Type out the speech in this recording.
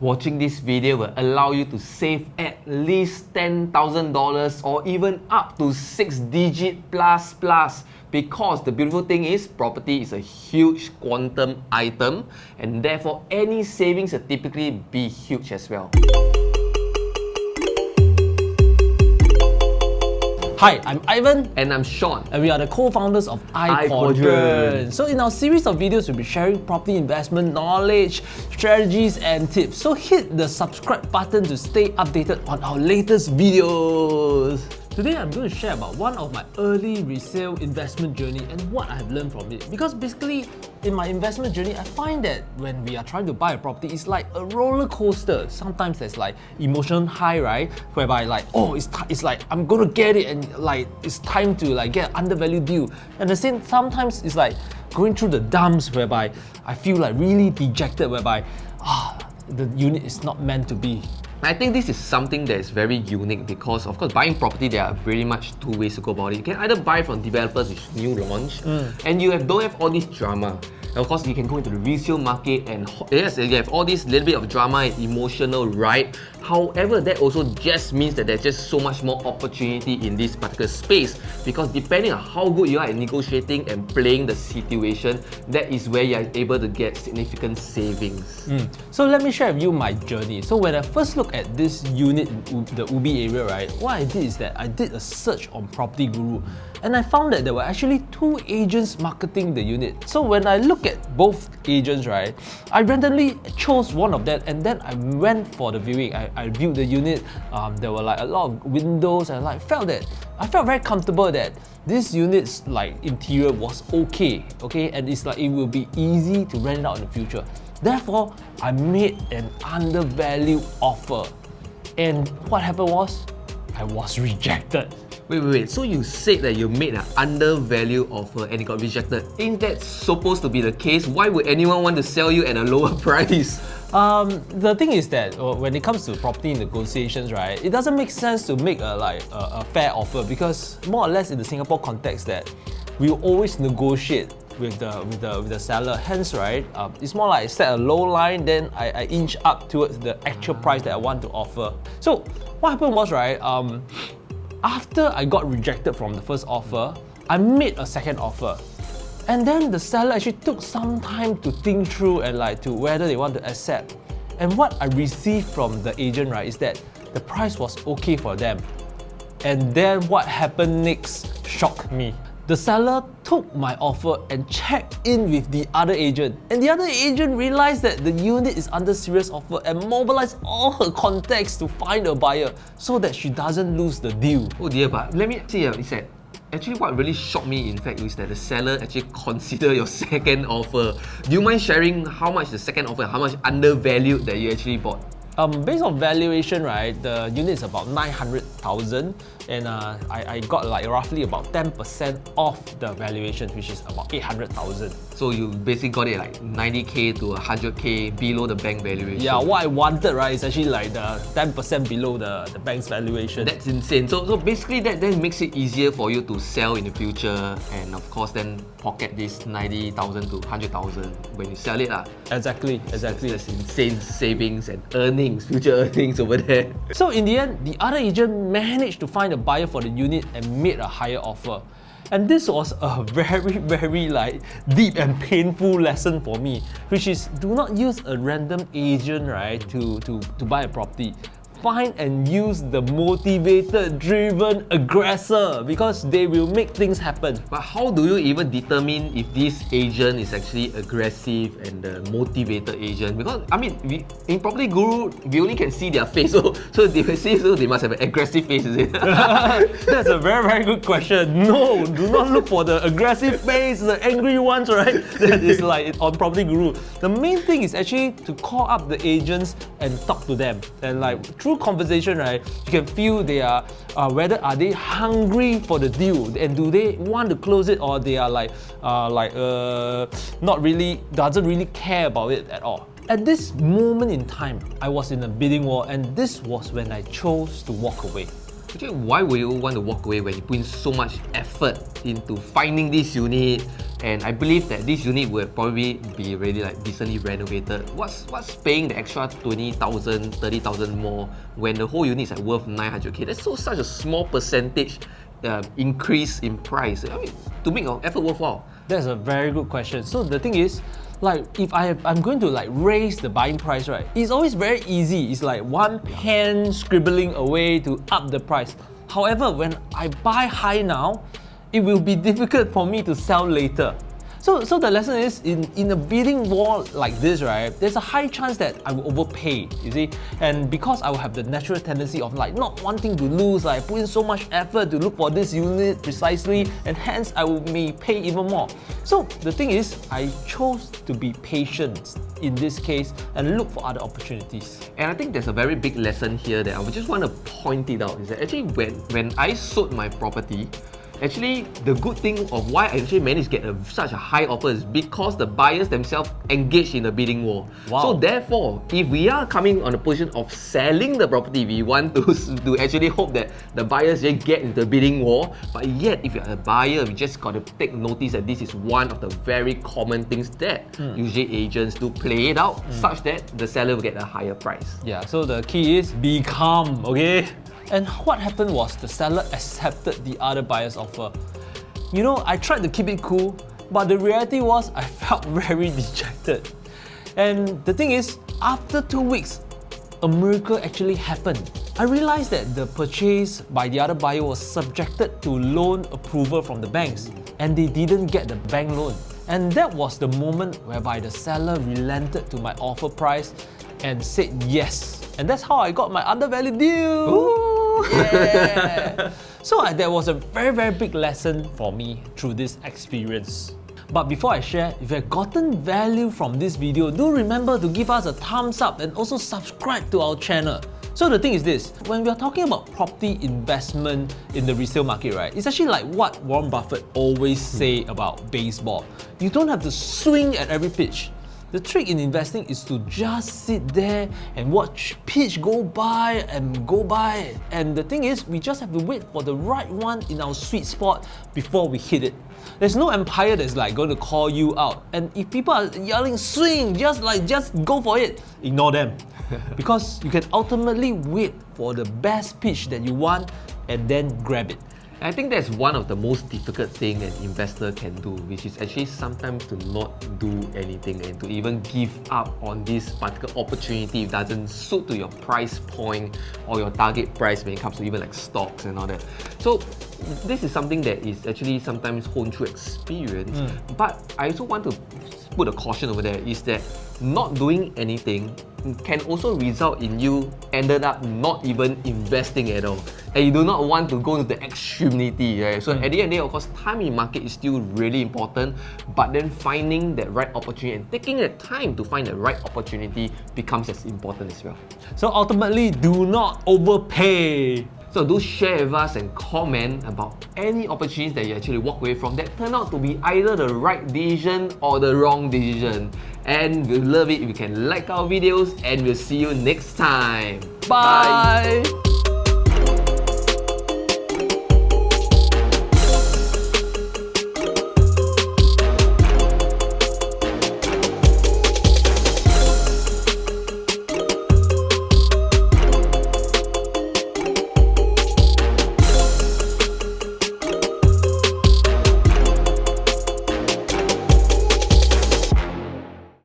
Watching this video will allow you to save at least $10,000 or even up to 6-digit plus. Because the beautiful thing is, property is a huge quantum item and therefore any savings will typically be huge as well. Hi, I'm Ivan. And I'm Sean. And we are the co-founders of iQuadrant. So in our series of videos, we'll be sharing property investment knowledge, strategies and tips. So hit the subscribe button to stay updated on our latest videos. Today I'm going to share about one of my early resale investment journey and what I have learned from it. Because basically, in my investment journey, I find that when we are trying to buy a property, it's like a roller coaster. Sometimes there's like emotional high, right? Whereby like, oh, it's like I'm gonna get it and like it's time to like get an undervalued deal. And the same, sometimes it's like going through the dumps whereby I feel like really dejected, whereby the unit is not meant to be. I think this is something that is very unique because, of course, buying property, there are very much two ways to go about it. You can either buy from developers with new launch, and you don't have all this drama. And of course, you can go into the resale market and yes, you have all this little bit of drama and emotional ride. However, that also just means that there's just so much more opportunity in this particular space because depending on how good you are at negotiating and playing the situation, that is where you are able to get significant savings. So let me share with you my journey. So when I first looked at this unit in the Ubi area, right, what I did is that I did a search on Property Guru and I found that there were actually 2 agents marketing the unit. So when I look at both agents, right, I randomly chose one of them and then I went for the viewing. I viewed the unit. There were like a lot of windows and I felt very comfortable that this unit's like interior was okay, and it's like it will be easy to rent it out in the future. Therefore, I made an undervalued offer. And what happened was, I was rejected. Wait. So you said that you made an undervalued offer and it got rejected. Ain't that supposed to be the case? Why would anyone want to sell you at a lower price? The thing is that when it comes to property negotiations, right, it doesn't make sense to make a fair offer because more or less in the Singapore context that we always negotiate with the seller. Hence, right, it's more like set a low line, then I inch up towards the actual price that I want to offer. So what happened was, right, after I got rejected from the first offer, I made a second offer. And then the seller actually took some time to think through and like to whether they want to accept. And what I received from the agent, right, is that the price was okay for them. And then what happened next shocked me. The seller took my offer and checked in with the other agent. And the other agent realized that the unit is under serious offer and mobilized all her contacts to find a buyer so that she doesn't lose the deal. Oh dear, but let me see, is that actually what really shocked me in fact is that the seller actually considered your second offer. Do you mind sharing how much the second offer, how much undervalued that you actually bought? Based on valuation, right, the unit is about 900,000 and I got like roughly about 10% off the valuation, which is about 800,000. So you basically got it like 90k to 100k below the bank valuation. Yeah, what I wanted, right, is actually like the 10% below the bank's valuation. That's insane. So basically that then makes it easier for you to sell in the future and of course then pocket this 90,000 to 100,000 when you sell it. Exactly. That's insane savings and earnings, future earnings over there. So in the end, the other agent managed to find a buyer for the unit and made a higher offer. And this was a very like deep and painful lesson for me, which is do not use a random agent, right, to buy a property. Find and use the motivated, driven aggressor because they will make things happen. But how do you even determine if this agent is actually aggressive and the motivated agent? Because I mean, in Property Guru, we only can see their face, so they must have an aggressive face, is it? That's a very good question. No, do not look for the aggressive face, the angry ones, right? That is like on Property Guru. The main thing is actually to call up the agents and talk to them and like through conversation, right, you can feel they are whether are they hungry for the deal and do they want to close it or they are not really, doesn't really care about it at all. At this moment in time, I was in a bidding war and this was when I chose to walk away. Actually, why would you want to walk away when you put in so much effort into finding this unit? And I believe that this unit will probably be really like decently renovated. What's paying the extra 20,000, 30,000 more when the whole unit is like worth 900k? That's such a small percentage increase in price. I mean, to make your effort worthwhile. That's a very good question. So the thing is, like if I'm going to like raise the buying price, right? It's always very easy. It's like one pen scribbling away to up the price. However, when I buy high now, it will be difficult for me to sell later. So the lesson is, in a bidding war like this, right, there's a high chance that I will overpay, you see? And because I will have the natural tendency of like not wanting to lose, like put in so much effort to look for this unit precisely, and hence I may pay even more. So the thing is, I chose to be patient in this case and look for other opportunities. And I think there's a very big lesson here that I would just want to point it out, is that actually when I sold my property, actually, the good thing of why I actually managed to get such a high offer is because the buyers themselves engaged in the bidding war. Wow. So therefore, if we are coming on a position of selling the property, we want to actually hope that the buyers just get into the bidding war. But yet, if you're a buyer, we just got to take notice that this is one of the very common things that usually agents do, play it out such that the seller will get a higher price. Yeah, so the key is be calm, okay? And what happened was the seller accepted the other buyer's offer. You know, I tried to keep it cool, but the reality was I felt very dejected. And the thing is, after 2 weeks, a miracle actually happened. I realized that the purchase by the other buyer was subjected to loan approval from the banks, and they didn't get the bank loan. And that was the moment whereby the seller relented to my offer price and said yes. And that's how I got my undervalued deal. Ooh. Yeah. So there was a very, very big lesson for me through this experience. But before I share, if you have gotten value from this video, do remember to give us a thumbs up and also subscribe to our channel. So the thing is this, when we are talking about property investment in the resale market, right, it's actually like what Warren Buffett always say about baseball. You don't have to swing at every pitch. The trick in investing is to just sit there and watch pitch go by and go by. And the thing is, we just have to wait for the right one in our sweet spot before we hit it. There's no empire that's like going to call you out. And if people are yelling swing, just go for it, ignore them. Because you can ultimately wait for the best pitch that you want and then grab it. I think that's one of the most difficult things an investor can do, which is actually sometimes to not do anything and to even give up on this particular opportunity if it doesn't suit to your price point or your target price when it comes to even like stocks and all that. So this is something that is actually sometimes honed through experience. But I also want to put a caution over there, is that not doing anything can also result in you ended up not even investing at all. And you do not want to go into the extremity, right? So at the end of the day, of course, time in market is still really important, but then finding that right opportunity and taking the time to find the right opportunity becomes as important as well. So ultimately, do not overpay. So do share with us and comment about any opportunities that you actually walk away from that turn out to be either the right decision or the wrong decision. And we'll love it if you can like our videos, and we'll see you next time. Bye.